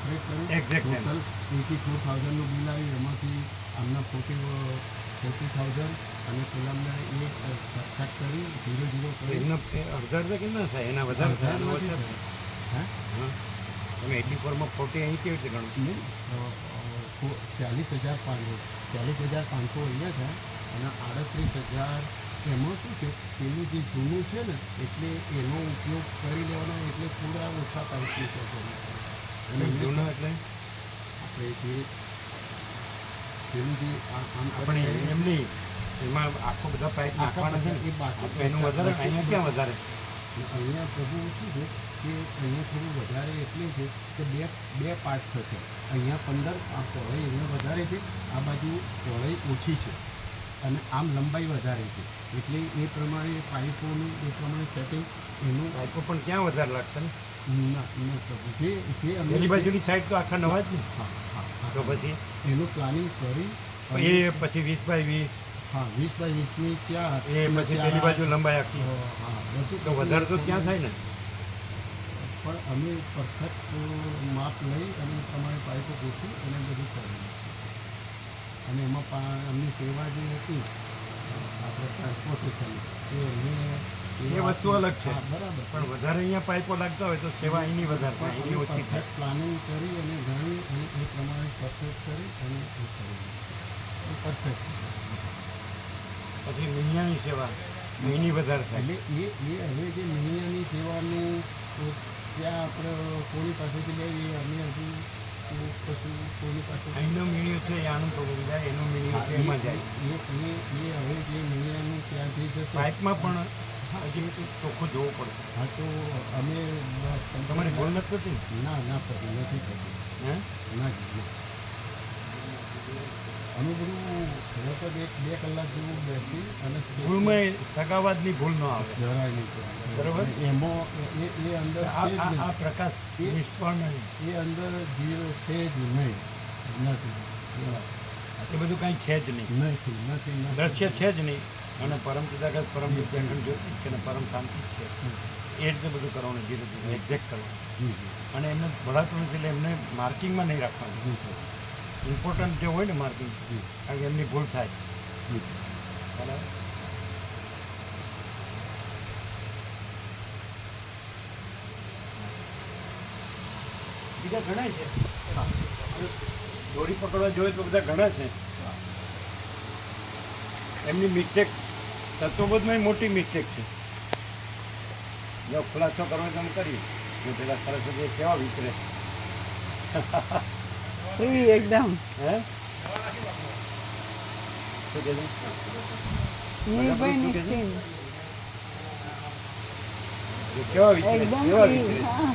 Separate કરી exact total 84,000નું bill આવ્યું. એમાંથી આમના 40,000 અને પેલામને એ સબટ્રેક્ટ કરી 0 કરી એમનો અડધા અડધા કેમ ના થાય? એના વધારે થાય, એના ઓછા થાય. હે હા, તમે 84માં 40 અહીં કેવી રીતે ગણો? નહીં 40,500 અહીંયા છે અને 38,000 એમાં શું છે, પેલું જે જૂનું છે ને એટલે એનો ઉપયોગ કરી લેવાનો, એટલે થોડા ઓછા પાઇપની છે અને જૂનો એટલે આપણે જે પેલું જે આમ આપણે એમની એમાં આખો બધા પાઇપ નાખવાના છે ને, એ બાકી તો એનું વધારે અહીંયા ક્યાં વધારે? અહીંયા પ્રભુ શું છે કે અહીંયા થોડું વધારે એટલે છે કે બે પાર્ટ થશે. અહીંયા 15 આ પહોળાઈ અહીંયા વધારે છે, આ બાજુ પહોળાઈ ઓછી છે અને આમ લંબાઈ વધારે છે, એટલે એ પ્રમાણે પાઇપોનું એ પ્રમાણે સેટિંગ એનું પાઇપો પણ ક્યાં વધારે લાગશે ને? ના પ્રભુ જે અમે પેલી બાજુની સાઈડ તો આખા નવા જ ને. હા હા તો પછી એનું પ્લાનિંગ કરી એ પછી 20 બાય 20 હા 20 બાય 20ની 4 એ પછી પેલી બાજુ લંબાઈ આખી, હા બધું તો વધારે તો ત્યાં થાય ને. પણ અમે પરફેક્ટ માપ લઈ અને એ પ્રમાણે પાઇપો ગોઠવી અને બધું કર્યું. અને એમાં એમની સેવા જે હતી આપણે ટ્રાન્સપોર્ટેશન એ અમને એ વસ્તુ અલગ છે, બરાબર. પણ વધારે અહીંયા પાઇપો લાગતા હોય તો સેવા અહીંની વધારે થાય, અહીંની ઓછી થાય. પરફેક્ટ પ્લાનિંગ કરી અને જાણી અને એ પ્રમાણે પરફેક્ટ કરી અને એ કર્યું પરફેક્ટ. પછી મિનિયાની સેવા એની વધારે થાય. એટલે એ હવે જે મિનિયાની સેવાનું ત્યાં આપણે કોની પાસેથી લઈએ અમે હજુ કશું કોની પાસે અહીંનો મીણિયો છે એ આણંદ પ્રભુ જાય, એનો મીણિયો છે એમાં જાય. એ હવે જે મિનિયાનું ત્યાં જઈ જશે પાઇપમાં પણ હજી ચોખ્ખું જોવું પડશે. હા તો અમે તમારી ભૂલ નથી થતી ને? ના થતી નથી થતી હે ના જી અમે બધું લગભગ 1-2 કલાક જેવું બેસી અને ભૂલમાં સગાવાદની ભૂલ ન આવે. જરાય નહીં બરાબર. એમાં એ અંદર આ પ્રકાશ નિષ્ફળ નહીં, એ અંદર જીરો છે જ નહીં નથી એ બધું કાંઈ છે જ નહીં, નથી દ્રશ્ય છે જ નહીં. અને પરમ પિતા પરમ વિદ્યાખંડ જ્યોતિ છે અને પરમ શાંતિ છે. એ રીતે બધું કરવાનું, ધીરે ધીરે એક્ઝેક્ટ કરવાનું. અને એમને ભળાતું નથી એટલે એમને માર્કિંગમાં નહીં રાખવાનું. ઇમ્પોર્ટન્ટ જે હોય ને માર્કિંગ, કારણ કે એમની ભૂલ થાય. બરાબર. બીજા ઘણા છે, દોરી પકડવા જોઈએ તો બધા ઘણા છે. એમની મિસ્ટેક તત્વબોધમાં મોટી મિસ્ટેક છે. જો ખુલાસો કરવો તો અમે કરીએ. હું પેલા સરસ્વતી કેવા વિતરે એકદમ હે શું કહે છે? નિર્ભય નિશ્ચિંત કેવા વિતરે એકદમ કેવા free, વિતરે હા.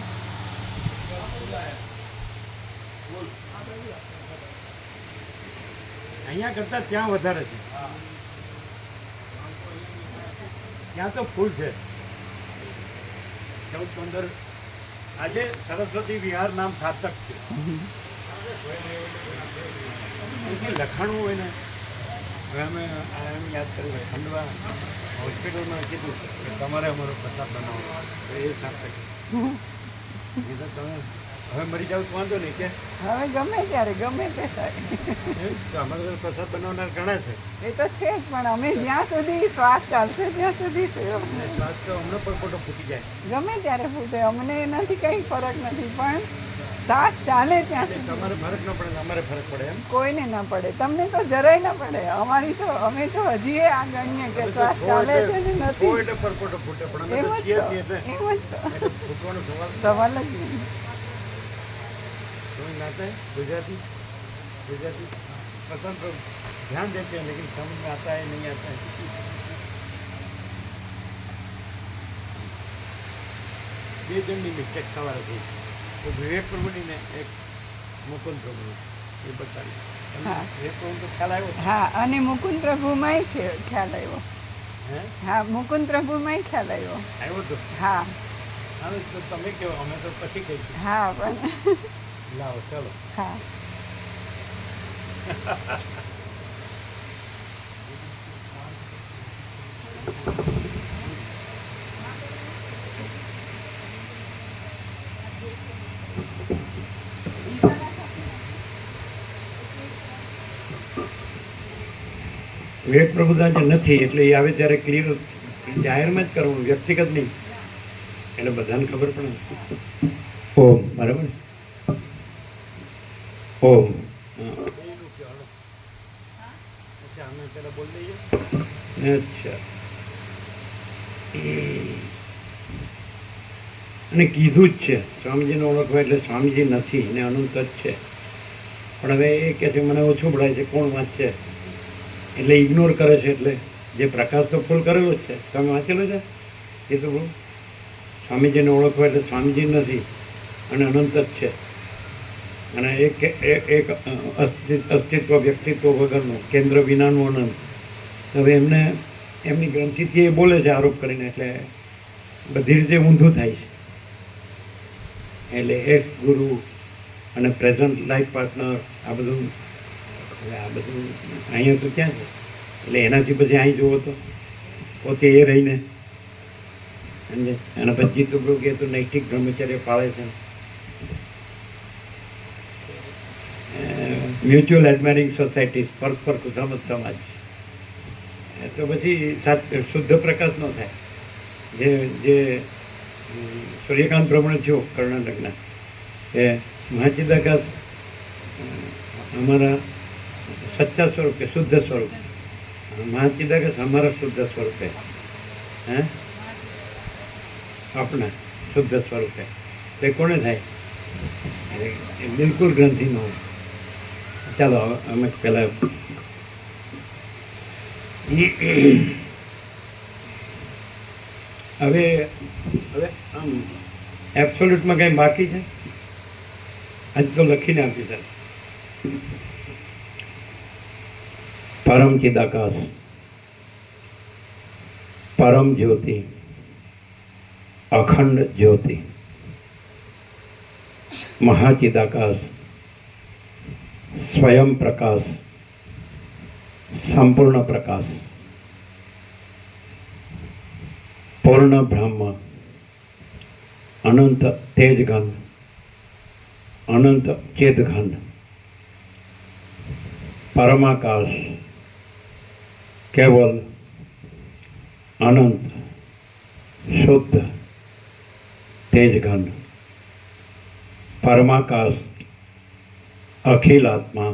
અહીંયા કરતા ત્યાં વધારે છે. ત્યાં તો ફૂલ છે. 14-15 આજે સરસ્વતી વિહાર નામ સાર્થક છે. અહીંથી લખાણું હોય ને, હવે અમે યાદ કરી ખંડવા હોસ્પિટલમાં કીધું કે તમારે અમારો પ્રસાદ બનાવવાનો, એ સાર્થક. એ તો તમે હવે મરી જાવ તો વાંધો નહીં કે હવે ગમે ત્યારે ગમે તે થાય. તો અમારે પ્રસાદ બનાવનાર ઘણા છે. એ તો છે જ, પણ અમે જ્યાં સુધી શ્વાસ ચાલશે ત્યાં સુધી અને સ્વાસ્થ્ય હમણાં પણ ખોટો ફૂટી જાય. ગમે ત્યારે ફૂટે, અમને એનાથી કંઈ ફરક નથી, પણ શ્વાસ ચાલે ત્યાં સુધી તમારે ફરક ન પડે, અમારે ફરક પડે એમ. કોઈને ના પડે, તમને તો જરાય ના પડે. અમે તો હજી એ આ ગણીએ કે શ્વાસ ચાલે છે ને નથી. કોઈ એટલે પરપોટો ફૂટે, પણ અમે એમ તો જ છીએ તો, છીએ એટલે એમ જ તો. એટલે ફૂટવાનો સવાલ સવાલ જ નહીં. समझ में आता है. गुजराती पसंद तो ध्यान देते हैं, लेकिन समझ में आता है नहीं आता है. બે જણની મિસ્ટેક સવારે થઈ, તો વિવેક પ્રભુની ને એક મુકુંદ પ્રભુ એ બતાવી. હા. વિવેક પ્રભુ તો ખ્યાલ આવ્યો. હા, અને મુકુંદ પ્રભુમાંય ખ્યાલ આવ્યો. હે હા, મુકુંદ પ્રભુમાંય ખ્યાલ આવ્યો. આવ્યો તો હા હવે તો તમે કહો, અમે તો પછી કહીશું. હા પણ લાવો ચલો. હા વિવેક પ્રબુદ્ધતા જે નથી એટલે એ આવે ત્યારે ક્લિયર જાહેરમાં જ કરવું, વ્યક્તિગત નહીં, એટલે બધાને ખબર પડે. ઓમ, બરાબર. ઓમ. અચ્છા. અને કીધું જ છે સ્વામીજીને ઓળખવા એટલે સ્વામીજી નથી ને અનંત જ છે. પણ હવે એ કહે છે મને ઓછું ભળાય છે, કોણ વાંચશે, એટલે ઇગ્નોર કરે છે. એટલે જે પ્રકાશ તો ફૂલ કરેલો જ છે, તમે વાંચેલો છે એ તો બહુ. સ્વામીજીને ઓળખવા એટલે સ્વામીજી નથી અને અનંત જ છે. અને એક અસ્તિત્વ વ્યક્તિત્વ વગરનું, કેન્દ્ર વિનાનું અનંત. હવે એમને એમની ગ્રંથિથી એ બોલે છે આરોપ કરીને, એટલે બધી રીતે ઊંધું થાય છે. એટલે એક ગુરુ અને પ્રેઝન્ટ લાઈફ પાર્ટનર આ બધું અહીંયા તો ક્યાં છે? એટલે એનાથી પછી અહીં જુઓ તો પોતે એ રહીને સમજે. અને પછી જીતુભાઈ કે તો નૈતિક બ્રહ્મચર્ય પાળે છે. મ્યુચ્યુઅલ એડમાયરિંગ સોસાયટી, પરસ્પર ખુશામત સમાજ. તો પછી શુદ્ધ પ્રકાશ ન થાય. જે સૂર્યકાંત પ્રમાણે થયો કર્ણાટકના કે મહાચિદાકાશ અમારા સચ્ચા સ્વરૂપે, શુદ્ધ સ્વરૂપ. મહાચિદાકાશ અમારા શુદ્ધ સ્વરૂપે, હે આપણા શુદ્ધ સ્વરૂપે. તે કોને થાય? એ બિલકુલ ગ્રંથિ ન હોય. ચાલો અમે પહેલાં હવે આમ એબ્સોલ્યુટમાં કંઈ બાકી છે? આજ તો લખીને આપ્યું છે. પરમ ચિદાકાશ, પરમ જ્યોતિ, અખંડ જ્યોતિ, મહાચિદાકાશ, સ્વયં પ્રકાશ, સંપૂર્ણ પ્રકાશ, પૂર્ણ બ્રહ્મ, અનંત તેજઘન, અનંત ચેતઘન, પરમાકાશ, કેવલ, અનંત, શુદ્ધ, તેજઘન, પરમાકાશ, અખિલ આત્મા,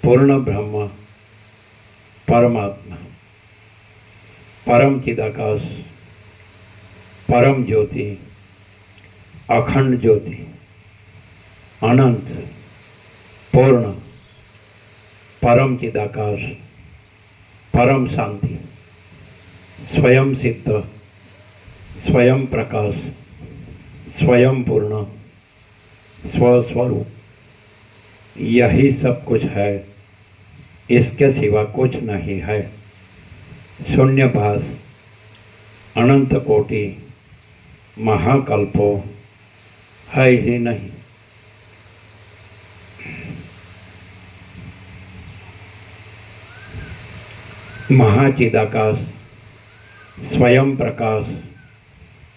પૂર્ણ બ્રહ્મ, પરમાત્મા, પરમ ચિદાકાશ, પરમ જ્યોતિ, અખંડ જ્યોતિ, અનંત, પૂર્ણ, પરમ ચિદાકાશ, પરમ શાંતિ, स्वयं सिद्ध, स्वयं प्रकाश, स्वयं पूर्ण, स्वस्वरूप, यही सब कुछ है, इसके सिवा कुछ नहीं है. शून्यभास, अनंत कोटि, महाकल्पो है ही नहीं. महाचिदाकाश, स्वयं प्रकाश,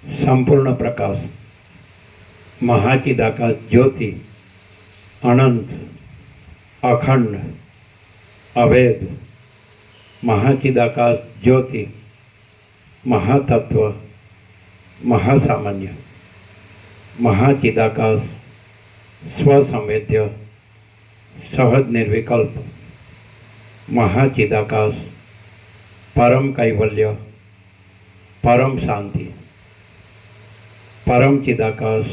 संपूर्ण प्रकाश, महाचिदाकाश ज्योति, अनंत, अखंड, अभेद, महाचिदाकाश ज्योति, महातत्व, महासामान्य, महाचिदाकाश, स्वसंवेद्य, सहज निर्विकल्प, महाचिदाकाश, परम कैवल्य, परम शांति, परम चिदाकाश,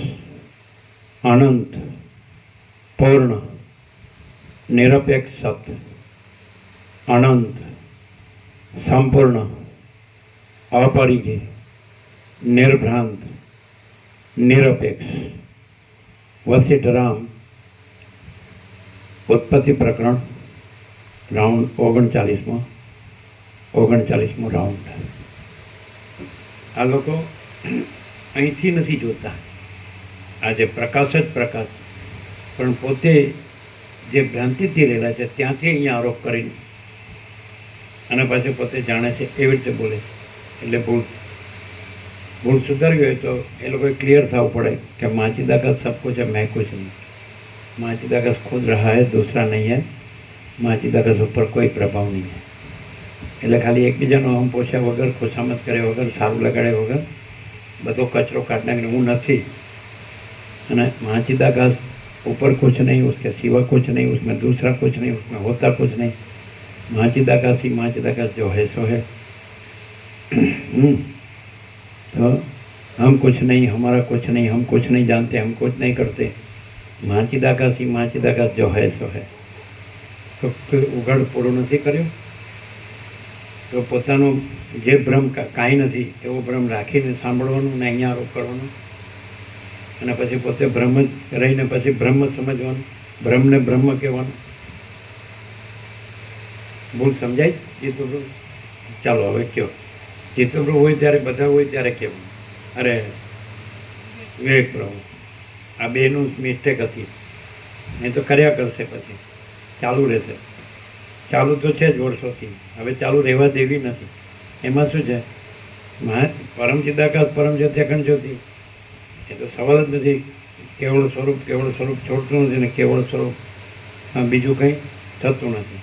अनंत, पूर्ण, निरपेक्ष सत्य, अनंत, संपूर्ण, अपरिघी, निर्भ्रांत, निरपेक्ष. वशिष्ठ राम उत्पत्ति प्रकरण राउंड 39મો રાઉન્ડ. આ લોકો અહીંથી નથી જોતા, આજે પ્રકાશ જ પ્રકાશ, પણ પોતે જે ભ્રાંતિથી રહેલા છે ત્યાંથી અહીંયા આરોપ કરીને અને પાછું પોતે જાણે છે એવી રીતે બોલે છે. એટલે ભૂલ સુધારવી હોય તો એ લોકોએ ક્લિયર થવું પડે કે माचिदाकाश सब कुछ है, मैं कुछ नहीं. माचिदाकाश खुद रहा है, दूसरा नहीं है. माचिदाकाश ऊपर कोई प्रभाव नहीं है. એટલે ખાલી એકબીજાનો અહમ પોષ્યા વગર, ખુશામત કર્યા વગર, સારું લગાડ્યા વગર બધો કચરો કાઢ નાખીને હું નથી, અને महाचिदाकाश ऊपर कुछ नहीं, उसके सिवा कुछ नहीं, उसमें दूसरा कुछ नहीं, उसमें होता कुछ नहीं, महाचिदाकाश ही महाचिदाकाश जो है सो है। तो हम कुछ नहीं, हमारा कुछ नहीं, हम कुछ नहीं जानते, हम कुछ नहीं करते, महाचिदाकाश ही महाचिदाकाश जो है सो है। तो ઉઘાડ પૂરો નથી કર્યો તો પોતાનો જે ભ્રમ કાંઈ નથી એવો ભ્રમ રાખીને સાંભળવાનું ને અહીંયા આરોપ કરવાનો, અને પછી પોતે બ્રહ્મ જ રહીને પછી બ્રહ્મ સમજવાનું, બ્રહ્મને બ્રહ્મ કહેવાનું. ભૂલ સમજાય જીતુપ્રભુ? ચાલો હવે કયો. જીતુપ્રભુ હોય ત્યારે બધા હોય ત્યારે કહેવું, અરે વિવેક પ્રભુ આ બેનું મિસ્ટેક હતી, નહીં તો કર્યા કરશે, પછી ચાલુ રહેશે. ચાલુ તો છે જ વર્ષોથી, હવે ચાલુ રહેવા દેવી નથી. એમાં શું છે, પરમ ચિદાકાશ પરમ જ્યોતિ અખંડ જ્યોતિ, એ તો સવાલ જ નથી. કેવળ સ્વરૂપ છોડતું નથી ને કેવળ સ્વરૂપ બીજું કંઈ થતું નથી.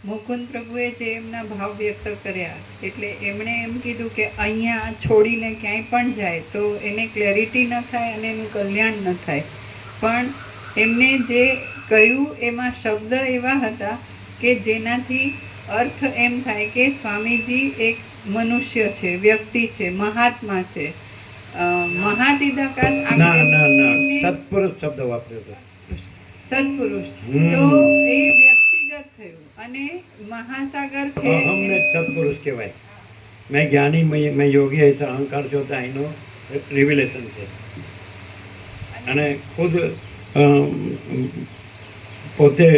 મુકુંદ પ્રભુએ જે એમના ભાવ વ્યક્ત કર્યા, એટલે એમણે એમ કીધું કે અહીંયા છોડીને ક્યાંય પણ જાય તો એને ક્લેરિટી ન થાય અને એનું કલ્યાણ ન થાય. પણ એમને જે કહ્યું એમાં શબ્દ એવા હતા કે જેનાથી અર્થ એમ થાય કે સ્વામીજી એક મનુષ્ય છે, વ્યક્તિ છે, મહાત્મા છે, મહાચિદાકાશ સત્પુરુષ શબ્દ વાપર્યો હતો. સત્પુરુષ તો એ વ્યક્તિગત થયું, અને મહાસાગર છે અહમને સત્પુરુષ કહેવાય. મેં જ્ઞાની, મેં યોગી, ऐसा અહંકાર જોતા એનો રિવિલેશન છે. અને ખુદ પોતે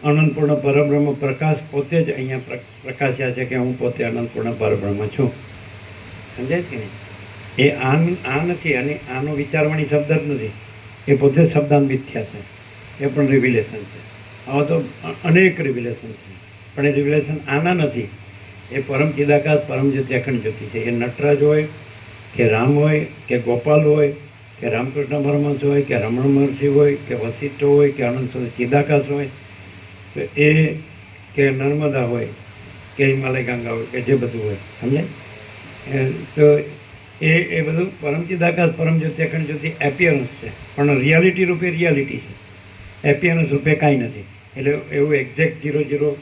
અનંતપૂર્ણ પરબ્રહ્મ પ્રકાશ પોતે જ અહીંયા પ્રકાશ્યા છે કે હું પોતે અનંતપૂર્ણ પરબ્રહ્મ છું. સમજાય કે નહીં? એ આ નથી, અને આનો વિચારવાણી શબ્દ જ નથી, એ પોતે શબ્દાન્વિત થયા છે. એ પણ રિવિલેશન છે. આવા તો અનેક રિવિલેશન છે, પણ એ રિવિલેશન આના નથી. એ પરમ ચિદાકાશ પરમ જ્યોતિ અખંડ જ્યોતિ છે. એ નટરાજ હોય કે રામ હોય કે ગોપાલ હોય કે રામકૃષ્ણ પરમહંસ હોય કે રમણ મહર્ષિ હોય કે વશિષ્ઠ હોય કે અનંત ચિદાકાશ હોય, તો એ કે નર્મદા હોય કે હિમાલય ગંગા હોય કે જે બધું હોય, સમજાય? તો એ બધું પરમ ચિદાકાશ પરમ જ્યોતિ અખંડ જ્યોતિ એપિયરન્સ છે, પણ રિયાલિટી રૂપે રિયાલિટી છે, એપિયરન્સ રૂપે કાંઈ નથી. એટલે એવું એક્ઝેક્ટ 0-0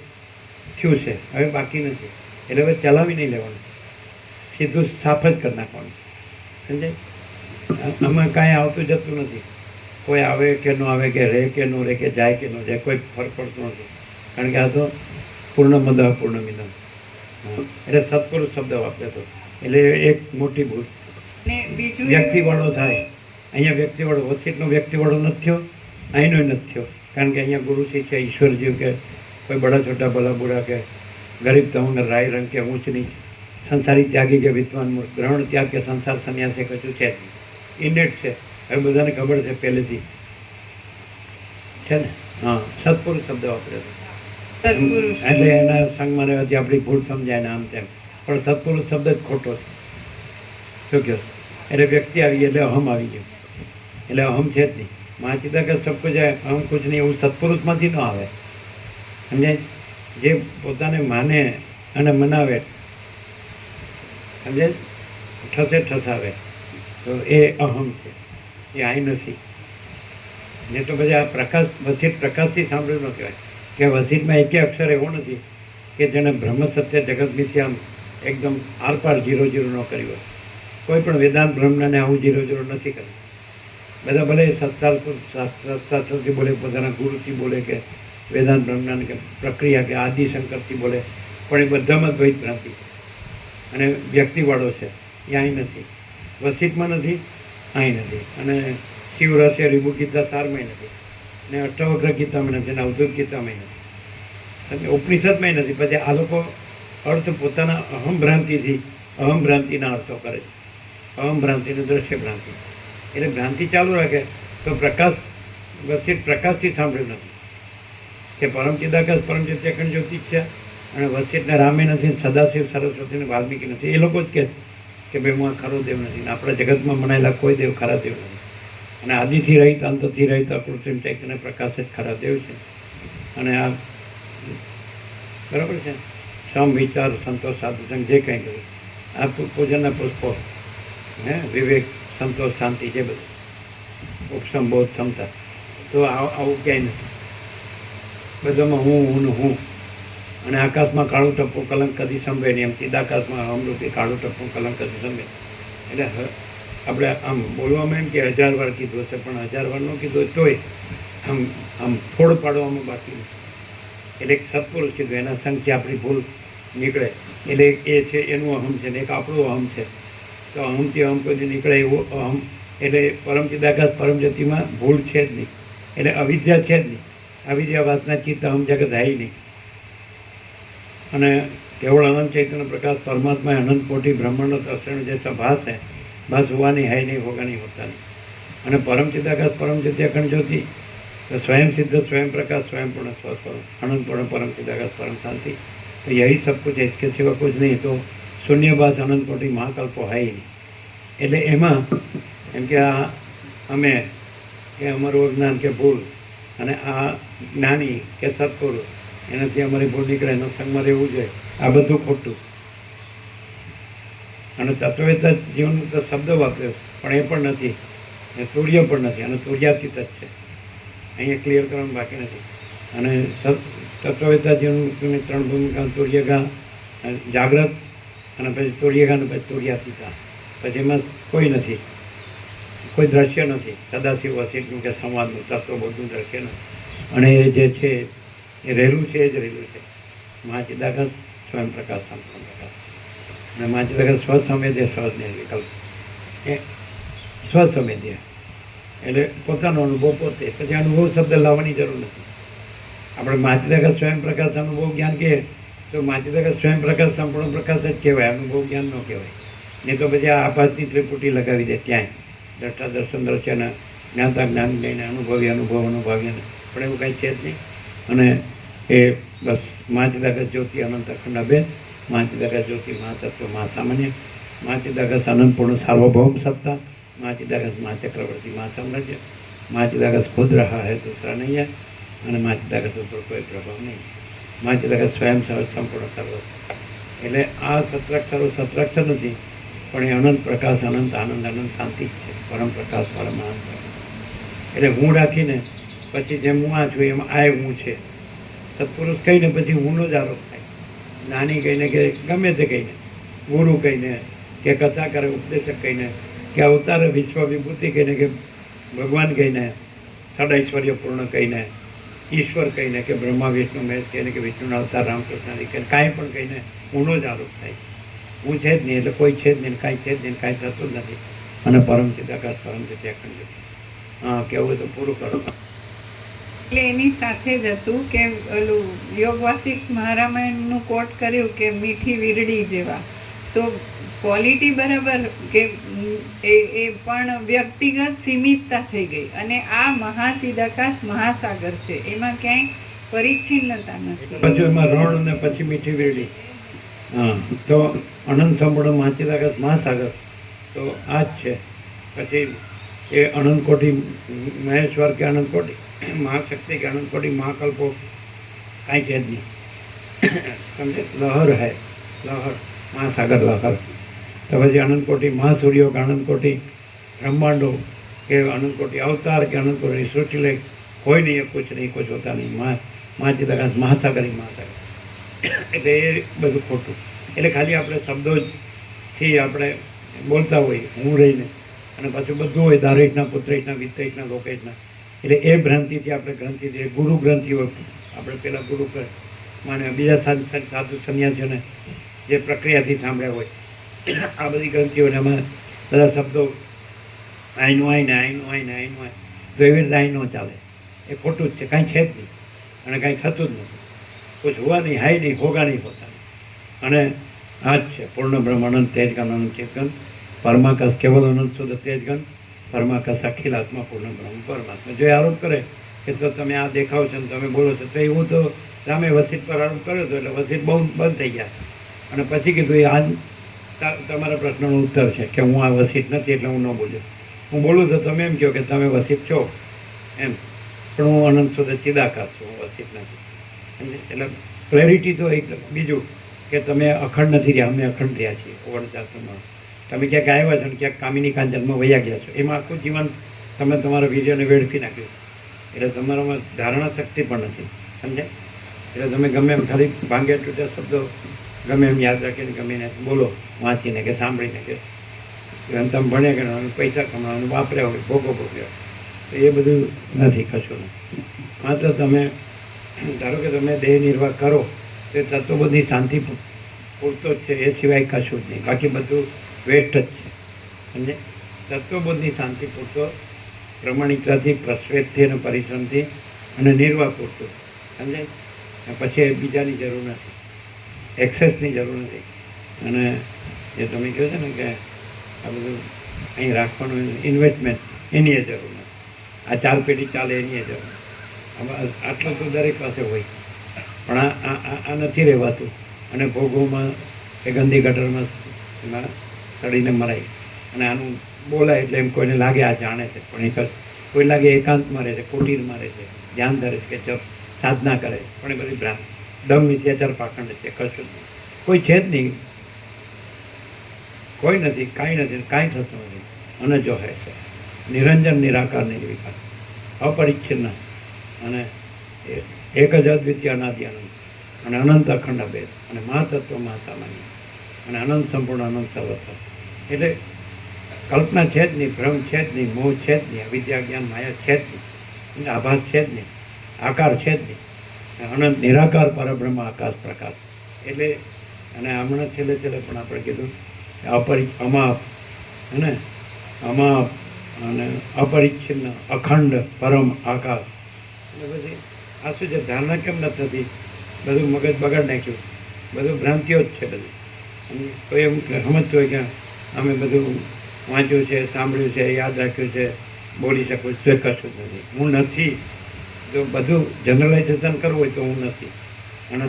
થયું છે, હવે બાકી નથી. એટલે હવે ચલાવી નહીં લેવાનું, સીધું સાફ જ કરી નાખવાનું. સમજાય? આમાં કાંઈ આવતું જતું નથી. કોઈ આવે કે ન આવે, કે રહે કે ન રહે, કે જાય કે ન જાય, કોઈ ફરક પડતો નથી. કારણ કે આ તો પૂર્ણમદ પૂર્ણમિદમ. એટલે સત્પુરુષ શબ્દ વાપર્યો હતો. એટલે એક મોટી ભૂલ. વ્યક્તિવાળો થાય અહીંયા, વ્યક્તિવાળો વસિષ્ઠનો વ્યક્તિવાળો નથી થયો, અહીંનો નથી થયો. કારણ કે અહીંયા ગુરુ શિષ્ય ઈશ્વરજીવ કે કોઈ બડા છોટા ભલા બુરા કે ગરીબ તમંગ રાય રંગ કે ઊંચ નીચ, સંસારી ત્યાગી કે વિદ્વાન મૂર્ખ, ગ્રહણ ત્યાગ કે સંસાર સંન્યાસ એ કશું છે જ નહીં. ઇન્ડેટ છે, હવે બધાને ખબર છે પહેલેથી છે ને. હા, સત્પુરુષ શબ્દ વાપર્યો હતો. એટલે એના સંગમાં રહેવાથી આપણી ભૂલ સમજાય ને આમ તેમ, પણ સત્પુરુષ શબ્દ જ ખોટો છે. શું કહો? એટલે વ્યક્તિ આવી એટલે અહમ આવી ગયો, એટલે અહમ છે જ નહીં. महाचिदाकाश सब कुछ है, अहम कुछ नहीं, એવું સત્પુરુષમાંથી ન આવે. સમજાય? જે પોતાને માને અને મનાવે, સમજાય, ઠસાવે, તો એ અહમ છે, એ આઈ નથી. ને તો પછી આ પ્રકાશ, વસિષ્ઠ પ્રકાશથી સાંભળ્યું ન કહેવાય કે વસિષ્ઠમાં એકે અક્ષર એવો નથી કે જેને બ્રહ્મ સત્ય જગત મિથ્યામ એકદમ આરપાર 0-0 ન કર્યું. કોઈ પણ વેદાંત બ્રહ્મને આવું 0-0 નથી કર્યું. બધા ભલે શાસ્ત્રથી બોલે, પોતાના ગુરુથી બોલે કે વેદાંત બ્રહ્મજ્ઞાન કે પ્રક્રિયા કે આદિ શંકરથી બોલે, પણ એ બધામાં દ્વૈત ભ્રાંતિ છે અને વ્યક્તિવાળો છે. એ અહીં નથી, વસિષ્ઠમાં નથી, અહીં નથી, અને શિવ રહસ્ય રીભુ ગીતા સારમાં નથી, ને અષ્ટાવક્ર ગીતામાં નથી, ને અવધૂત ગીતામાં નથી, ઉપનિષદમાં નથી. પછી આ લોકો અર્થ પોતાના અહમ ભ્રાંતિના અર્થો કરે છે. અહમ ભ્રાંતિનું દ્રશ્ય ભ્રાંતિ, એટલે ભ્રાંતિ ચાલુ રાખે. તો પ્રકાશ, વસિષ્ઠ પ્રકાશથી સાંભળ્યું નથી કે પરમ ચિદાકાશ પરમ જ્યોતિ અખંડ જ્યોતિ છે, અને વસિષ્ઠને રામે નથી, સદાશિવ સરસ્વતીને વાલ્મીકી નથી. એ લોકો જ કહે કે ભાઈ હું આ ખરો દેવ નથી. ને આપણા જગતમાં મનાયેલા કોઈ દેવ ખરા દેવ નથી. અને આદિથી રહિત અંતથી રહિત અકૃત્રિમ ચૈતન્ય પ્રકાશ જ ખરા દેવ છે. અને આ બરાબર છે. સમ વિચાર સંતોષ સાધુસંગ જે કંઈ કર્યું આ પૂજનના પુષ્પો વિવેક સંતોષ શાંતિ જે બધું ઉપસમ બોધ ક્ષમતા તો આવું ક્યાંય નથી. બધામાં હું અને આકાશમાં કાળું ટપ્પું કલંક કદી સંભે નહીં. એમ ચિદાકાશમાં અમૃતિ કાળું ટપ્પું કલંક કદી સંભે. એટલે આપણે આમ બોલવામાં એમ કે 1000 વાર કીધું હશે, પણ 1000 વાર ન કીધું તોય આમ ફોડ પાડવામાં બાકી નથી. એટલે એક સત્પુરુષ કીધું એના સંગથી આપણી ભૂલ નીકળે. એટલે એ છે એનું અહમ છે ને એક આપણું અહમ છે. તો અહમથી અહમ કોઈ નીકળે એવું અહમ એટલે પરમ ચિદાકાશ પરમ જ્યોતિમાં ભૂલ છે જ નહીં. એટલે અવિદ્યા છે જ નહીં. અવિદ્યા વાસના ચિત્ત અહમ જગત है ही नहीं. અને કેવળ અનંત ચૈતન્ય પ્રકાશ પરમાત્મા અનંત કોટી બ્રહ્માંડનો તત્ણ જैसा ભાસ है, भास हुआ नहीं है नहीं होगा नहीं होता नहीं. અને પરમ ચિદાકાશ પરમ જ્યોતિ અખંડ જ્યોતિ तो स्वयं सिद्ध स्वयं प्रकाश स्वयं पूर्ण स्वस्वरूप अनंत पूर्ण परम चिदाकाश परम शांति. तो यही सब कुछ है, इसके सिवा कुछ नहीं. तो शून्यभास अनंत कोटि महाकल्पो है ही नहीं. એટલે એમાં એમ કે આ અમે કે અમારું અજ્ઞાન કે ભૂલ અને આ જ્ઞાની કે સત્પુરુષ એનાથી અમારી ભૂલ નીકળે એનો સંગમાં રહેવું જોઈએ, આ બધું ખોટું. અને તત્વવેતા જીવન તો શબ્દ વાપર્યો પણ એ પણ નથી, એ તુર્ય પણ નથી અને તુર્યાતીત જ છે. અહીંયા ક્લિયર કરવાનું બાકી નથી. અને તત્વવેતા જીવનની 3 ભૂમિકા તુર્યગા જાગ્રત અને પછી તુર્યગા અને પછી તુર્યાતીતા. પછી એમાં કોઈ નથી, કોઈ દ્રશ્ય નથી. સદાશિવ વસિષ્ઠનું કે સંવાદનું તત્વબોધનું દ્રશ્ય નથી. અને એ જે છે એ રહેલું છે, એ જ રહેલું છે. મહાચિદાકાશ સ્વયં પ્રકાશ સંપૂર્ણ પ્રકાશ. અને મહાચિદાકાશ સ્વસંવેદ્ય સહજ વિકલ્પ એ સ્વસંવેદ્ય એટલે પોતાનો અનુભવ પોતે. પછી અનુભવ શબ્દ લાવવાની જરૂર નથી. આપણે મહાચિદાકાશ સ્વયં પ્રકાશ અનુભવ જ્ઞાન કહીએ તો મહાચિદાકાશ સ્વયં પ્રકાશ સંપૂર્ણ પ્રકાશ જ કહેવાય, અનુભવ જ્ઞાન ન કહેવાય. નહીં તો પછી આ આભાસની ત્રિપુટી લગાવી દે ત્યાંય દ્રષ્ટા દર્શન દર્શન જ્ઞાતા જ્ઞાન લઈને અનુભવી અનુભવીને પણ એવું કાંઈ છે જ નહીં. અને એ બસ મહાચિદાકાશ જ્યોતિ અનંત અખંડ અભેદ, મહાચિદાકાશ જ્યોતિ મહાતત્વ મહાસામાન્ય, મહાચિદાકાશ અનંત પૂર્ણ સાર્વભૌમ સત્તા, મહાચિદાકાશ મહાચક્રવર્તી મહાસામ્રાજ્ય, મહાચિદાકાશ ખુદ રહા है दूसरा नहीं है. અને મહાચિદાકાશ ઉપર કોઈ પ્રભાવ નહીં. મહાચિદાકાશ સ્વયં સહજ સંપૂર્ણ સર્વ. એટલે આ સત્રાક્ષર નથી પણ એ અનંત પ્રકાશ અનંત આનંદ અનંત શાંતિ છે. પરમ પ્રકાશ પરમ આનંદ. એટલે હું રાખીને પછી જેમ હું આ છું એમ આ હું છે. સત્પુરુષ કહીને પછી હુંનો જ આરોપ થાય. નાની કહીને કે ગમે તે કહીને, ગુરુ કહીને કે કથા કરે ઉપદેશક કહીને કે અવતાર વિશ્વ વિભૂતિ કહીને કે ભગવાન કહીને, ષડૈશ્વર્ય પૂર્ણ કહીને, ઈશ્વર કહીને કે બ્રહ્મા વિષ્ણુ મહેશ કહીને કે વિષ્ણુના અવતાર રામકૃષ્ણ કહીને કાંઈ પણ કહીને હુંનો જ આરોપ થાય. હું છે જ નહીં એટલે કોઈ છે જ નહીં, કાંઈ છે જ નહીં, કાંઈ થતું જ નથી. અને પરમ ચિદાકાશ પરમ જ્યોતિ અખંડ જ્યોતિ. હા, કેવું તો પૂરું કરો. એટલે એની સાથે જ હતું કે ઓલું યોગ વાસિષ્ઠ મહારામાયણનું કોટ કર્યું કે મીઠી વીરડી જેવા. તો ક્વોલિટી બરાબર કે એ પણ વ્યક્તિગત સીમિતતા થઈ ગઈ. અને આ મહાચિદાકાશ મહાસાગર છે, એમાં ક્યાંય પરિચ્છિન્નતા નથી. પછી એમાં રણ અને પછી મીઠી વીરડી. હા, તો અનંત સંપૂર્ણ મહાચિદાકાશ મહાસાગર તો આ જ છે. પછી એ અનંત કોટી મહેશ્વર કે અનંત કોટી મહાશક્તિ કે અનંત કોટી મહાકલ્પો કાંઈ છે જ નહીં. સમજે? લહર હૈ, લહર મહાસાગર લહર. તો પછી અનંત કોટી મહાસૂર્યો કે અનંત કોટી બ્રહ્માંડો કે અનંત કોટી અવતાર કે અનંત કોટી સૃષ્ટિ લે કોઈ નહીં, કુછ નહીં, કુછ હોતા નહીં. મહાચિદાકાશ મહાસાગરી મહાસાગર. એટલે એ બધું ખોટું. એટલે ખાલી આપણે શબ્દોથી આપણે બોલતા હોઈએ હું રહીને, અને પાછું બધું હોય ધારેશના પુત્રેશના વિત્તેશના લોકેશના. એટલે એ ભ્રાંતિથી આપણે ગ્રંથિથી ગુરુ ગ્રંથિ હોય આપણે પેલા ગુરુ માને બીજા સાધુ સંન્યાસીઓને જે પ્રક્રિયાથી સાંભળ્યા હોય આ બધી ગ્રંથિઓને એમાં બધા શબ્દો આઈનું આઈને આઈનું આઈને આઈનું આય તો એવી રીતે આઈ ન ચાલે. એ ખોટું જ છે, કાંઈ છે જ નહીં અને કાંઈ થતું જ નથી. કુછ હુआ નહીં, હાઈ નહીં, હોગા નહીં હોતા. અને આ જ છે પૂર્ણ બ્રહ્મ અનંત તેજગન અનંત ચેતગન પરમાકાશ કેવલ અનંત શુદ્ધ તેજગન પરમાકાશ અખિલ આત્મા પૂર્ણ બ્રહ્મ પરમાત્મા. જો આરોપ કરે કે તો તમે આ દેખાવ છો ને તમે બોલો છો, તો એવું તો રામે વસિષ્ઠ પર આરોપ કર્યો હતો એટલે વસિષ્ઠ બહુ બંધ થઈ ગયા. અને પછી કીધું એ આજ તમારા પ્રશ્નનો ઉત્તર છે કે હું આ વસિત નથી એટલે હું ન બોલ્યો. હું બોલું તો તમે એમ કહો કે તમે વસિત છો એમ, પણ હું અનંત શુદ્ધ ચિદાકાશ છું, હું વસિત નથી. એટલે ક્લેરિટી તો એક બીજું કે તમે અખંડ નથી રહ્યા, અમે અખંડ રહ્યા છીએ. 49 તમે ક્યાંક આવ્યા છો ને ક્યાંક કામિની કાંચનમાં વયા ગયા છો, એમાં આખું જીવન તમે તમારા વીર્યને વેડફી નાખ્યું, એટલે તમારામાં ધારણા શક્તિ પણ નથી, સમજાય? એટલે તમે ગમે એમ ખાલી ભાંગે તૂટ્યા શબ્દો ગમે એમ યાદ રાખીને ગમે એને બોલો, વાંચીને કે સાંભળીને કે તમે ભણ્યા કરવાનું, પૈસા કમાવાનું, વાપર્યા હોય, ભોગો ભોગ્યા, તો એ બધું નથી, કશું નથી. માત્ર તમે ધારો કે તમે દેહ નિર્વાહ કરો તો એ તત્વબોધની શાંતિ પૂરતો જ છે, એ સિવાય કશું જ નહીં, બાકી બધું વેસ્ટ જ છે, સમજે? તત્વબોધની શાંતિ પૂરતો, પ્રમાણિકતાથી, પ્રશ્વેતથી અને પરિશ્રમથી અને નિર્વાહ પૂરતું, સમજે? પછી બીજાની જરૂર નથી, એક્સેસની જરૂર નથી. અને જે તમે કહો છો ને કે આ બધું અહીં રાખવાનું ઇન્વેસ્ટમેન્ટ, એની એ જરૂર નથી. આ 4 પેઢી ચાલે એની એ જરૂર નથી. આટલું તો દરેક પાસે હોય, પણ આ નથી રહેવાતું. અને ભોગોમાં કે ગંદી ગટરમાં એમાં સડીને મરાય. અને આનું બોલાય એટલે એમ કોઈને લાગે આ જાણે છે, પણ એ કોઈ લાગે એકાંતમાં રહે છે, કુટીરમાં રહે છે, ધ્યાન ધરે છે કે સાધના કરે, પણ એ બધી ભ્રાંત, દમ મિથ્યાચાર પાખંડ છે, કશું જ નહીં. કોઈ છે જ નહીં, કોઈ નથી, કાંઈ નથી, કાંઈ થતું નથી. અને જો હે છે નિરંજન નિરાકાર નિર્વિકાર અપરિચ્છિન્ન અને એક જ અદ્વિતીય અનાદિ અનંત અને અનંત અખંડ અભેદ અને મહાતત્વ મહાસામાન્ય અને અનંત સંપૂર્ણ અનંત સર્વત્ર. એટલે કલ્પના છે જ નહીં, ભ્રમ છે જ નહીં, મોહ છે જ નહીં, અવિદ્યા જ્ઞાન માયા છે જ નહીં, આભાસ છે જ નહીં, આકાર છે જ નહીં, અનંત નિરાકાર પરબ્રહ્મ આકાશ પ્રકાશ. એટલે અને હમણાં છેલ્લે પણ આપણે કીધું અમાપ અને અમાપ અને અપરિચ્છિન્ન અખંડ પરમ આકાશ. એટલે બધી આ શું છે, ધારણા કેમ નથી થતી? બધું મગજ બગાડ નાખ્યું, બધું ભ્રાંતિઓ જ છે બધી. અને કોઈ એમ સમજતું હોય કે અમે બધું વાંચ્યું છે, સાંભળ્યું છે, યાદ રાખ્યું છે, બોલી શકું છું, કશું જ નથી, હું નથી. જો બધું જનરલાઇઝેશન કરવું હોય તો હું નથી. અને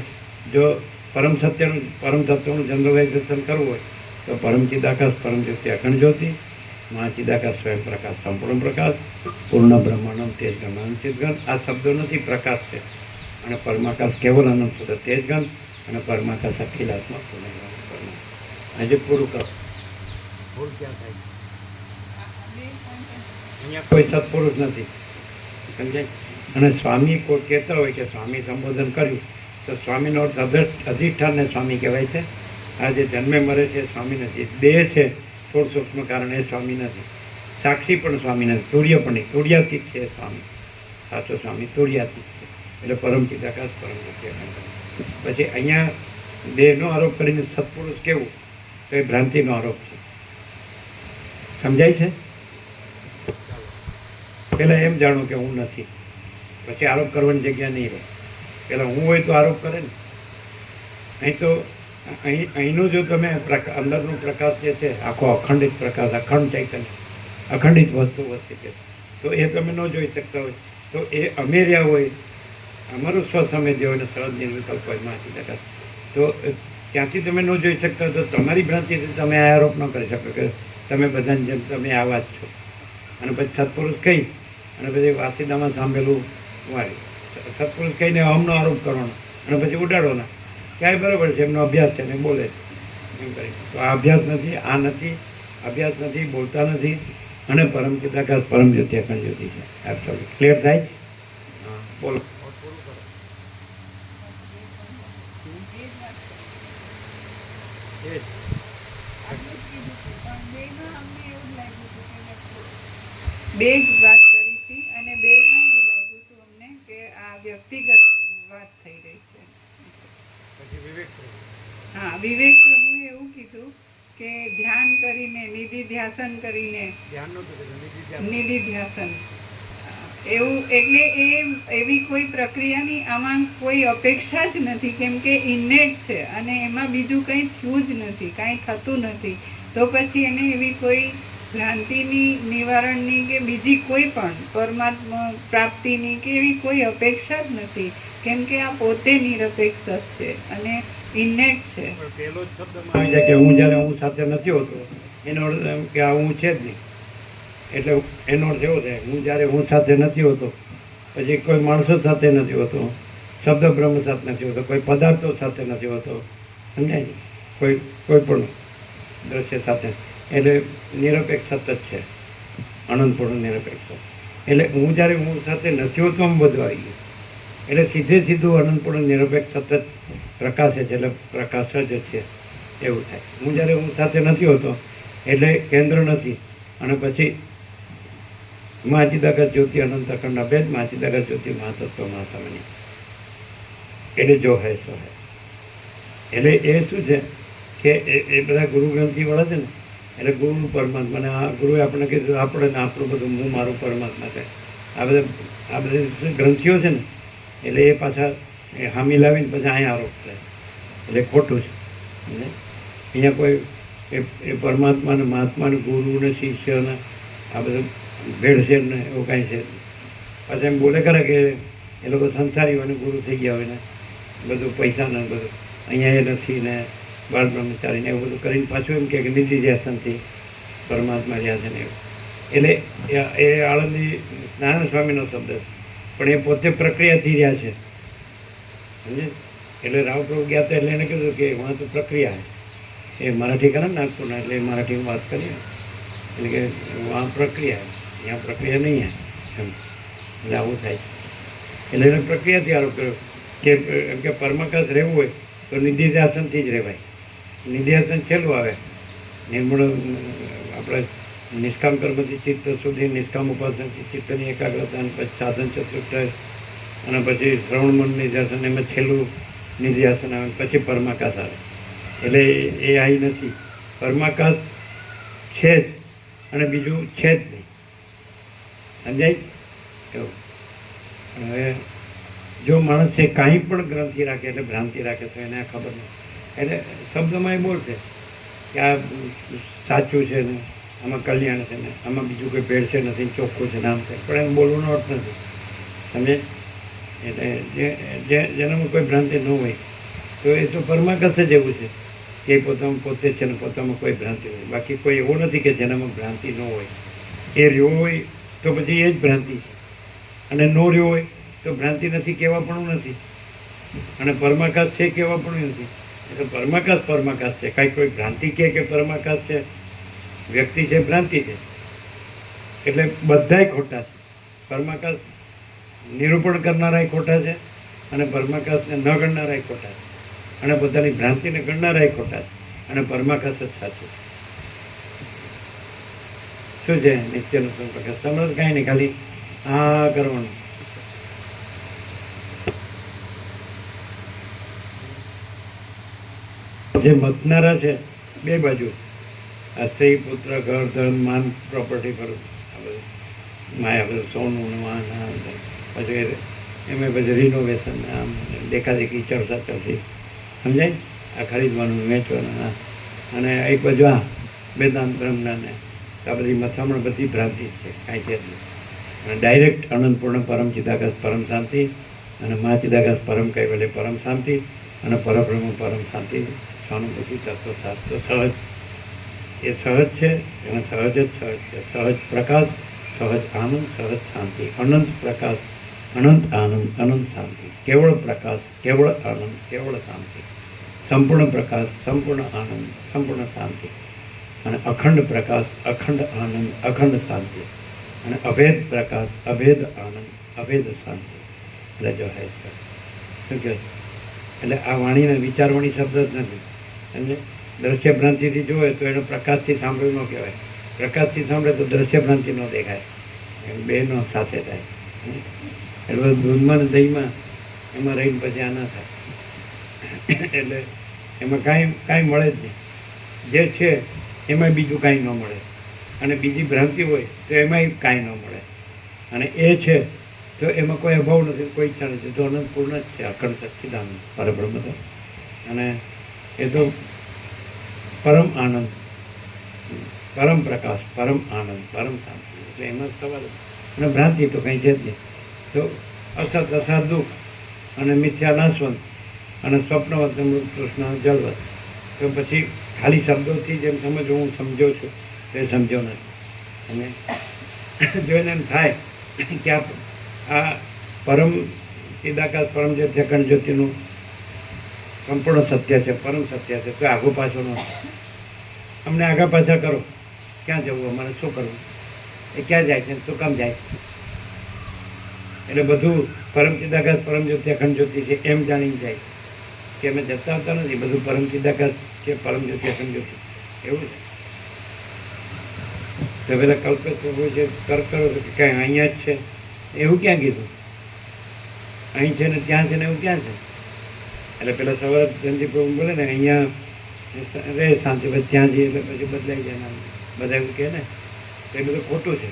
જો પરમ તત્વનું જનરલાઇઝેશન કરવું હોય તો પરમ ચિદાકાશ, પરમ જ્યોતિ, અખંડ જ્યોતિ, મહાચિદાકાશ, સ્વયં પ્રકાશ, સંપૂર્ણ પ્રકાશ, પૂર્ણ બ્રહ્માંડમ તેજગણ અનંતગણ. આ શબ્દો નથી, પ્રકાશ છે. અને પરમાકાશ કેવલ અનંત શુદ્ધ તેજગણ અને પરમાકાશ અખિલાત્મા પૂર્ણ. આજે પૂરું કરો. ભૂલ ક્યાં થાય? અહીંયા કોઈ સત્પુરુષ નથી, સમજાય? અને સ્વામી કોઈ કહેતા હોય કે સ્વામી સંબોધન કર્યું તો સ્વામીનો અર્થ અધિષ્ઠાનને સ્વામી કહેવાય છે. આ જે જન્મે મરે છે સ્વામી નથી. દેહ છે સ્થૂળ સૂક્ષ્મ કારણ, એ સ્વામી નથી. સાક્ષી પણ સ્વામી નથી, તુર્ય પણ નહીં, તુર્યાતીત છે સ્વામી. સાચો સ્વામી તુર્યાતીત છે, એટલે પરમ ચિદાકાશ, પરમ જ્યોતિ. પછી અહીંયા દેહનો આરોપ કરીને સત્પુરુષ કેવું, તો એ ભ્રાંતિનો આરોપ છે, સમજાય છે? પહેલાં એમ જાણો કે હું નથી, પછી આરોપ કરવાની જગ્યા નહીં રહે. પહેલાં હું હોય તો આરોપ કરે ને. અહીં તો અહીંનું જો તમે અંદરનું પ્રકાશ જે છે આખો અખંડિત પ્રકાશ, અખંડ ચૈતન્ય, અખંડિત વસ્તુ વસ્તી છે, તો એ તમે ન જોઈ શકતા હોય તો એ અમે રહ્યા હોય, અમારું સ્વસમેધ્ય હોય ને સહજ નિર્વિકલ્પ હોય મહાચિદાકાશ, તો ત્યાંથી તમે ન જોઈ શકતા તો તમારી ભ્રાંતિથી તમે આ આરોપ ન કરી શકો કે તમે બધાની જેમ તમે આવા જ છો. અને પછી સત્પુરુષ કહી અને પછી વાસીદામાં સાંભળેલું વાળી સત્પુરુષ કહીને અમનો આરોપ કરવાનો અને પછી ઉડાડવાના, ક્યાંય બરાબર છે, એમનો અભ્યાસ છે ને બોલે એમ કરી. તો આ અભ્યાસ નથી, આ નથી, અભ્યાસ નથી, બોલતા નથી. અને પરમ ચિદાકાશ, પરમ જ્યોતિ, અખંડ જ્યોતિ છે. એબ્સોલ્યુટ ક્લિયર થાય? હા, બોલો. બે જ વાત કરી હતી અને બેમાં એવું લાગ્યું હતું અમને કે આ વ્યક્તિગત વાત થઈ રહી છે. હા, વિવેક પ્રભુએ એવું કીધું કે ધ્યાન કરીને, નિધિ ધ્યાસન કરીને, નિધિ ધ્યાસન એવું, એટલે એવી કોઈ પ્રક્રિયાની આમાં કોઈ અપેક્ષા જ નથી, કેમ કે ઇનેટ છે અને એમાં બીજું કંઈ થયું જ નથી, કાંઈ થતું નથી. તો પછી એને એવી કોઈ ભ્રાંતિની નિવારણની કે બીજી કોઈ પણ પરમાત્મા પ્રાપ્તિની કે એવી કોઈ અપેક્ષા જ નથી, કેમ કે આ પોતે નિરપેક્ષ છે અને ઇનેટ છે. પણ પહેલો જ શબ્દમાં આવી જાય કે હું જ્યારે હું સાથે નથી હોતો એનો અર્થ એમ કે આ હું છે જ નહીં. એટલે એનો અર્થ એવો થાય હું જ્યારે હું સાથે નથી હોતો પછી કોઈ માણસો સાથે નથી હોતો, શબ્દ બ્રહ્મ સાથે નથી હોતો, કોઈ પદાર્થો સાથે નથી હોતો, સમજાય ને? કોઈ પણ દ્રશ્ય સાથે. એટલે નિરપેક્ષ સતત છે, અનંતપૂર્ણ નિરપેક્ષ. એટલે હું જ્યારે હું સાથે નથી હોતો આમ બધું આવી ગયું. એટલે સીધું અનંતપૂર્ણ નિરપેક્ષ સતત પ્રકાશે છે, એટલે પ્રકાશ જ છે એવું થાય. હું જ્યારે હું સાથે નથી હોતો એટલે કેન્દ્ર નથી, અને પછી મહાચિદાકાશ જ્યોતિ અનંત અખંડ અભેદ મહાચિદાકાશ જ્યોતિ મહાતત્વ મહાસામાન્ય. એટલે જો હે સો હે. એટલે એ શું છે કે એ બધા ગુરુ ગ્રંથિ વાળા છે ને, એટલે ગુરુ પરમાત્માને આ ગુરુએ આપણને કીધું આપણે ને આપણું બધું હું મારું પરમાત્મા છે. આ બધી ગ્રંથિઓ છે ને એટલે એ પાછા એ હામી લાવીને પછી અહીંયા આરોપ કરે, એટલે ખોટું છે. અને અહીંયા કોઈ એ પરમાત્મા ને મહાત્મા ને ગુરુ ને શિષ્ય ને આ બધું ભેળસેળ ને એવું કાંઈ છે. પાછા એમ બોલે કરે કે એ લોકો સંસારી હોય ને ગુરુ થઈ ગયા હોય ને બધું પૈસા ને બધું અહીંયા એ નથી ને બાળ બ્રહ્મચારી ને એવું બધું કરીને પાછું એમ કે નિધિ ધ્યાસનથી પરમાત્મા રહ્યા છે ને એવું. એટલે એ આળંદી નારાયણ સ્વામીનો શબ્દ છે, પણ એ પોતે પ્રક્રિયાથી રહ્યા છે, સમજે? એટલે રાવપ્રભુ ગયા હતા એટલે એને કીધું કે વાં તો પ્રક્રિયા એ મરાઠી કરે ને નાગપુરના, એટલે મરાઠીમાં વાત કરીએ એટલે કે વાં પ્રક્રિયા અહીંયા પ્રક્રિયા નહીં એમ. એટલે આવું થાય છે. એટલે એને પ્રક્રિયાથી આરોપ કર્યો કે એમ કે પરમાકાશ રહેવું હોય તો નિધિધ્યાસનથી જ રહેવાય. નિધિધ્યાસન છેલ્લું આવે. નિર્મળ આપણે નિષ્કામ કર્મથી ચિત્ત સુધી, નિષ્કામ ઉપાસનથી ચિત્તની એકાગ્રતા, અને પછી સાધન ચતુષ્ટય, અને પછી શ્રવણ મન નિધ્યાસન, એમાં છેલ્લું નિધ્યાસન આવે, પછી પરમાકાશ આવે. એટલે એ આવી નથી. પરમાકાશ છે જ અને બીજું છે જ નહીં, સમજાય એવું. હવે જો માણસ છે કાંઈ પણ ગ્રંથિ રાખે એટલે ભ્રાંતિ રાખે તો એને ખબર નહીં. એટલે શબ્દમાં એ બોલશે કે આ સાચું છે ને આમાં કલ્યાણ છે ને આમાં બીજું કોઈ ભેળસેળ નથી, ચોખ્ખું છે નામ છે, પણ એમ બોલવાનો અર્થ નથી, સમજે? એટલે જેનામાં કોઈ ભ્રાંતિ ન હોય તો એ તો પરમાકાશ જ એવું છે કે પોતામાં પોતે જ છે ને પોતામાં કોઈ ભ્રાંતિ હોય. બાકી કોઈ એવો નથી કે જેનામાં ભ્રાંતિ ન હોય. એ રહ્યો હોય તો પછી એ જ ભ્રાંતિ છે, અને ન રહ્યો હોય તો ભ્રાંતિ નથી કહેવા પણ નથી, અને પરમાકાશ છે કહેવા પણ નથી. એટલે પરમાકાશ છે. કાંઈ કોઈ ભ્રાંતિ કે પરમાકાશ છે, વ્યક્તિ છે, ભ્રાંતિ છે, એટલે બધાય ખોટા છે. પરમાકાશ નિરૂપણ કરનારાય ખોટા છે, અને પરમાકાશને ન ગણનારાય ખોટા છે, અને પોતાની ભ્રાંતિને ગણનારાય ખોટા છે, અને પરમાકાશ જ સાચું છે. શું છે નિત્યનો પ્રકાશ? તમારે કાંઈ નહીં, ખાલી આ કરવાનું. જે મતનારા છે બે બાજુ, આ સ્ત્રી પુત્ર ઘર ધન માન પ્રોપર્ટી પર માયા બધું સોનું ને માન, પછી એમાં પછી રિનોવેશન આમ દેખાદેખી ચર્ચા ચર્ચી, સમજાય? આ ખરીદવાનું વેચવાનું, અને એક બાજુ આ વેદાંત બ્રહ્મના આ બધી મથામણ બધી ભ્રાંતિ છે, કાંઈ છે જ નહીં. અને ડાયરેક્ટ અનંતપૂર્ણ પરમ ચિદાકાશ પરમ શાંતિ, અને મહાચિદાકાશ પરમ કૈવલ્ય પરમ શાંતિ, અને પરબ્રહ્મ પરમ શાંતિ, સ્વાનુભૂતિ તત્વ શાસ્ત્ર સહજ. એ સહજ છે, એમાં સહજ જ સહજ છે. સહજ પ્રકાશ, સહજ આનંદ, સહજ શાંતિ, અનંત પ્રકાશ, અનંત આનંદ, અનંત શાંતિ, કેવળ પ્રકાશ, કેવળ આનંદ, કેવળ શાંતિ, સંપૂર્ણ પ્રકાશ, સંપૂર્ણ આનંદ, સંપૂર્ણ શાંતિ, અને અખંડ પ્રકાશ, અખંડ આનંદ, અખંડ શાંતિ, અને અભેદ પ્રકાશ, અભેદ આનંદ, અભેદ શાંતિ. એટલે જો હે શું કહે? એટલે આ વાણીને વિચારવાણી શબ્દ જ નથી, સમજે? દ્રશ્ય ભ્રાંતિથી જોવે તો એનો પ્રકાશથી સાંભળ્યું ન કહેવાય. પ્રકાશથી સાંભળે તો દ્રશ્ય ભ્રાંતિ ન દેખાય, એમ બેનો સાથે થાય. એટલે દૂધમાં ને દહીંમાં એમાં રહીને પછી આ ના થાય. એટલે એમાં કાંઈ મળે જ નહીં. જે છે એમાં બીજું કાંઈ ન મળે, અને બીજી ભ્રાંતિ હોય તો એમાંય કાંઈ ન મળે, અને એ છે તો એમાં કોઈ અભાવ નથી, કોઈ ઈચ્છા નથી. તો અનંતપૂર્ણ જ છે, અખંડ સચ્ચિદાનંદ પરબ્રહ્મ તો. અને એ તો પરમ આનંદ, પરમ પ્રકાશ, પરમ આનંદ, પરમ શાંતિ. એટલે એમાં સવાલ. અને ભ્રાંતિ તો કંઈ છે જ નહીં. તો અસત અસાર દુઃખ અને મિથ્યા નાશવંત અને સ્વપ્નવત અમૃત કૃષ્ણ જળવત. તો પછી ખાલી શબ્દોથી જેમ સમજવું હું સમજો છું તો એ સમજ્યો નથી. અને જોઈને એમ થાય કે આ પરમ ચિદાકાશ પરમ જ્યોતિ અખંડ જ્યોતિનું સંપૂર્ણ સત્ય છે, પરમ સત્ય છે. તો આગો પાછો ન અમને આગા પાછા કરો. ક્યાં જવું, અમારે શું કરવું, એ ક્યાં જાય છે, શું કામ જાય? એટલે બધું પરમ ચિદાકાશ પરમ જ્યોતિ અખંડ જ્યોતિ છે એમ જાણીને જાય કે અમે જતા આવતા નથી. બધું પરમ ચિદાકાશ છે, પરમ જ્યોતિ અખંડ જ્યોતિ એવું છે. તો પેલા કલ્પેશ પ્રભુ છે તર્ક કરો કે કાંઈ અહીંયા જ છે એવું ક્યાં કીધું? અહીં છે ને ત્યાં છે ને એવું ક્યાં છે? એટલે પેલા સવાર જયંતિ પ્રભુ બોલે ને અહીંયા રે શાંતિ, પછી ત્યાં જઈએ એટલે પછી બદલાઈ જાય. બધા એવું કહે ને તો એ બધું ખોટું છે.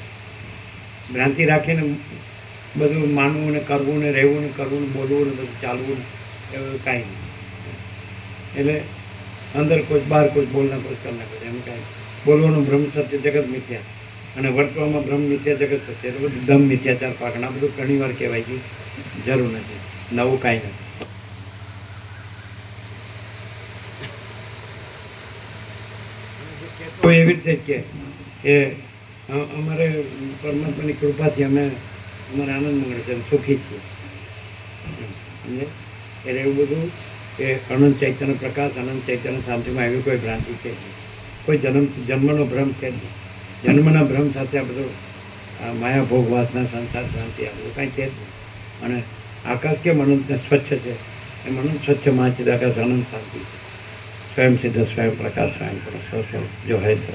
ભ્રાંતિ રાખીને બધું માનવું ને કરવું ને રહેવું ને કરવું ને બોલવું ને બધું ચાલવું ને એવું કાંઈ નહીં. એટલે અંદર કોઈ બહાર કોઈ બોલના કોઈ કરના કોઈ એમ કાંઈ બોલવાનું બ્રહ્મ સત્ય જગત મિથ્યા અને વર્તવામાં બ્રહ્મ મિથ્યા જગત સત્ય. એટલે બધું ધમ મિથ્યાચાર પાકણા બધું ઘણી વાર કહેવાય છે. જરૂર નથી, નવું કાંઈ નથી. તો એવી રીતે જ કે અમારે પરમાત્માની કૃપાથી અમે અમારે આનંદ મળે છે, સુખી છીએ. સમજે? એટલે એવું બધું કે અનંત ચૈતન્ય પ્રકાશ, અનંત ચૈતન્ય શાંતિમાં એવી કોઈ ભ્રાંતિ છે નહીં. કોઈ જન્મનો ભ્રમ છે જ નહીં. જન્મના ભ્રમ સાથે આ બધું આ માયા ભોગ વાસના સંસાર ભ્રાંતિ આ બધું કાંઈ છે જ નહીં. અને આકાશ કેમ અનંતને સ્વચ્છ છે એમ અનંત સ્વચ્છ મહાચિદાકાશ અનંત શાંતિ છે. સ્વયં સિદ્ધ, સ્વયં પ્રકાશ, સ્વયં પુરુષ, જો હૈ તો